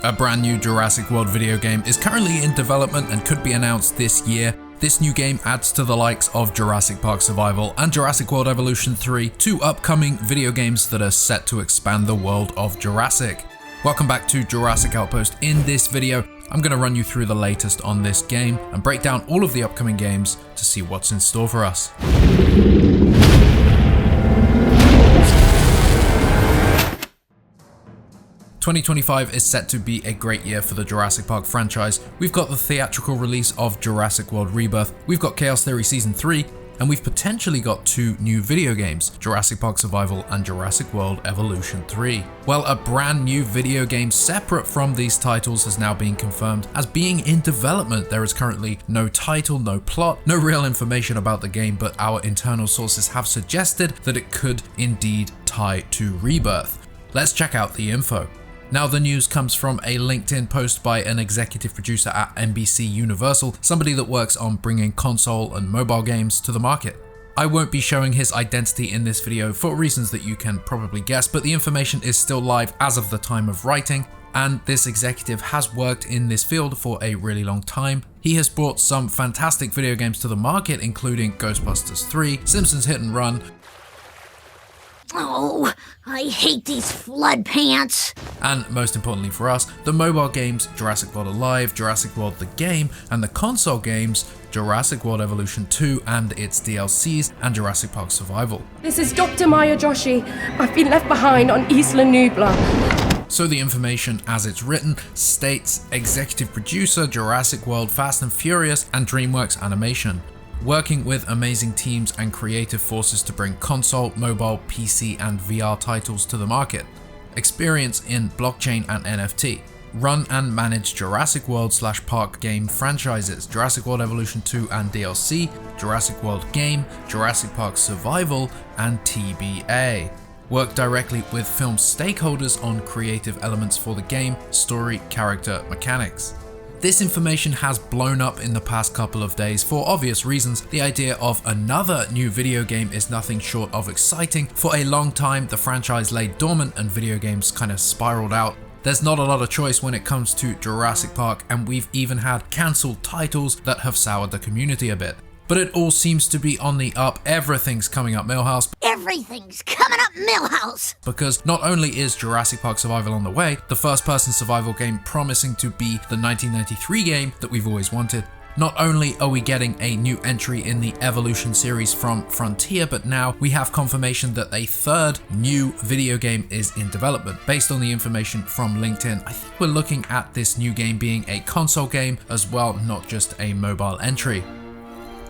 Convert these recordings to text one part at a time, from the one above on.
A brand new Jurassic World video game is currently in development and could be announced this year. This new game adds to the likes of Jurassic Park Survival and Jurassic World Evolution 3, two upcoming video games that are set to expand the world of Jurassic. Welcome back to Jurassic Outpost. In this video, I'm going to run you through the latest on this game and break down all of the upcoming games to see what's in store for us. 2025 is set to be a great year for the Jurassic Park franchise. We've got the theatrical release of Jurassic World Rebirth, we've got Chaos Theory Season 3, and we've potentially got two new video games, Jurassic Park Survival and Jurassic World Evolution 3. Well, a brand new video game separate from these titles has now been confirmed as being in development. There is currently no title, no plot, no real information about the game, but our internal sources have suggested that it could indeed tie to Rebirth. Let's check out the info. Now, the news comes from a LinkedIn post by an executive producer at NBC Universal, somebody that works on bringing console and mobile games to the market. I won't be showing his identity in this video for reasons that you can probably guess, but the information is still live as of the time of writing, and this executive has worked in this field for a really long time. He has brought some fantastic video games to the market, including Ghostbusters 3, Simpsons Hit and Run, oh, I hate these flood pants. And most importantly for us, the mobile games Jurassic World Alive, Jurassic World the Game, and the console games Jurassic World Evolution 2 and its DLCs, and Jurassic Park Survival. This is Dr. Maya Joshi. I've been left behind on Isla Nublar. So the information as it's written states executive producer Jurassic World Fast and Furious and DreamWorks Animation, working with amazing teams and creative forces to bring console, mobile, PC and VR titles to the market. Experience in blockchain and NFT. Run and manage Jurassic World/Park game franchises, Jurassic World Evolution 2 and DLC, Jurassic World Game, Jurassic Park Survival and TBA. Work directly with film stakeholders on creative elements for the game, story, character, mechanics. This information has blown up in the past couple of days for obvious reasons. The idea of another new video game is nothing short of exciting. For a long time, the franchise lay dormant and video games kind of spiraled out. There's not a lot of choice when it comes to Jurassic Park, and we've even had cancelled titles that have soured the community a bit. But it all seems to be on the up. Everything's coming up Millhouse. Everything's coming up Millhouse. Because not only is Jurassic Park Survival on the way, the first-person survival game promising to be the 1993 game that we've always wanted, not only are we getting a new entry in the Evolution series from Frontier, but now we have confirmation that a third new video game is in development. Based on the information from LinkedIn, I think we're looking at this new game being a console game as well, not just a mobile entry.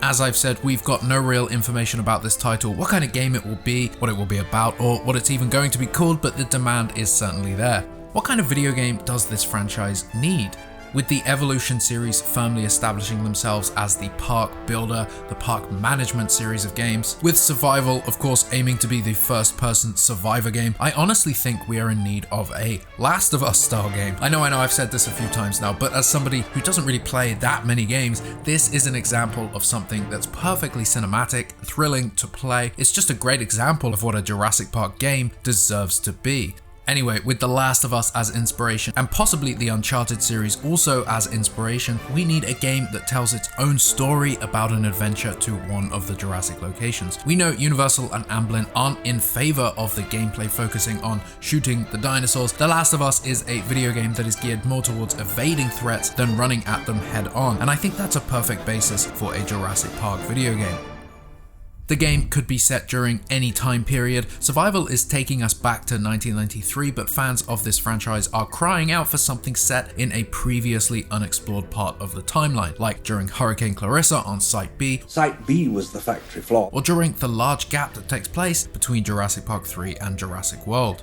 As I've said, we've got no real information about this title, what kind of game it will be, what it will be about, or what it's even going to be called, but the demand is certainly there. What kind of video game does this franchise need? With the Evolution series firmly establishing themselves as the park builder, the park management series of games, with Survival, of course, aiming to be the first-person survivor game, I honestly think we are in need of a Last of Us style game. I know I've said this a few times now, but as somebody who doesn't really play that many games, this is an example of something that's perfectly cinematic, thrilling to play. It's just a great example of what a Jurassic Park game deserves to be. Anyway, with The Last of Us as inspiration, and possibly the Uncharted series also as inspiration, we need a game that tells its own story about an adventure to one of the Jurassic locations. We know Universal and Amblin aren't in favor of the gameplay focusing on shooting the dinosaurs. The Last of Us is a video game that is geared more towards evading threats than running at them head on, and I think that's a perfect basis for a Jurassic Park video game. The game could be set during any time period. Survival is taking us back to 1993, but fans of this franchise are crying out for something set in a previously unexplored part of the timeline, like during Hurricane Clarissa on Site B. Site B was the factory floor. Or during the large gap that takes place between Jurassic Park 3 and Jurassic World.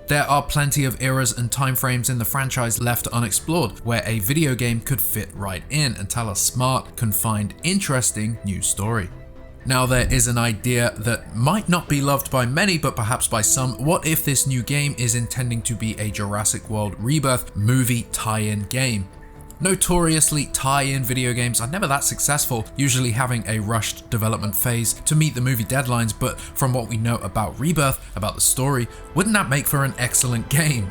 There are plenty of eras and timeframes in the franchise left unexplored, where a video game could fit right in and tell a smart, confined, interesting new story. Now, there is an idea that might not be loved by many, but perhaps by some. What if this new game is intending to be a Jurassic World Rebirth movie tie-in game? Notoriously, tie-in video games are never that successful, usually having a rushed development phase to meet the movie deadlines, but from what we know about Rebirth, about the story, wouldn't that make for an excellent game?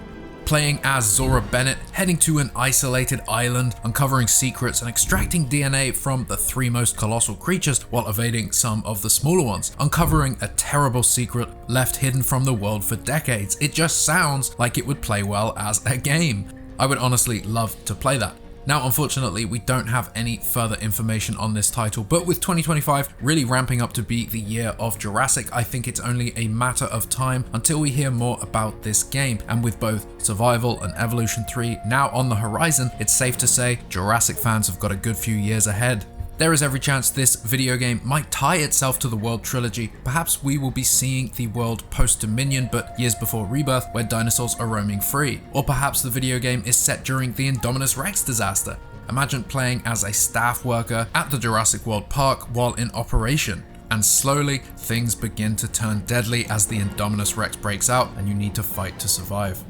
playing as Zora Bennett, heading to an isolated island, uncovering secrets and extracting DNA from the 3 most colossal creatures while evading some of the smaller ones, uncovering a terrible secret left hidden from the world for decades. It just sounds like it would play well as a game. I would honestly love to play that. Now, unfortunately, we don't have any further information on this title, but with 2025 really ramping up to be the year of Jurassic, I think it's only a matter of time until we hear more about this game. And with both Survival and Evolution 3 now on the horizon, it's safe to say Jurassic fans have got a good few years ahead. There is every chance this video game might tie itself to the World trilogy. Perhaps we will be seeing the world post-Dominion, but years before Rebirth, where dinosaurs are roaming free. Or perhaps the video game is set during the Indominus Rex disaster. Imagine playing as a staff worker at the Jurassic World park while in operation. And slowly, things begin to turn deadly as the Indominus Rex breaks out and you need to fight to survive.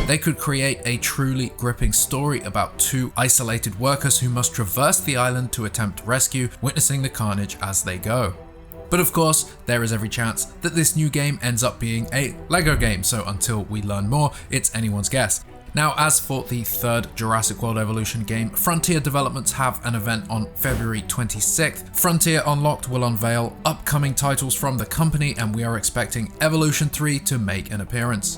They could create a truly gripping story about 2 isolated workers who must traverse the island to attempt rescue, witnessing the carnage as they go. But of course, there is every chance that this new game ends up being a Lego game, so until we learn more, it's anyone's guess. Now, as for the 3rd Jurassic World Evolution game, Frontier Developments have an event on February 26th. Frontier Unlocked will unveil upcoming titles from the company, and we are expecting Evolution 3 to make an appearance.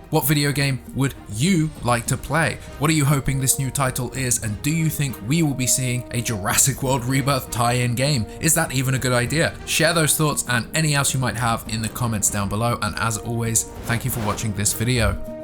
What video game would you like to play? What are you hoping this new title is, and do you think we will be seeing a Jurassic World Rebirth tie-in game? Is that even a good idea? Share those thoughts and any else you might have in the comments down below, and as always, thank you for watching this video.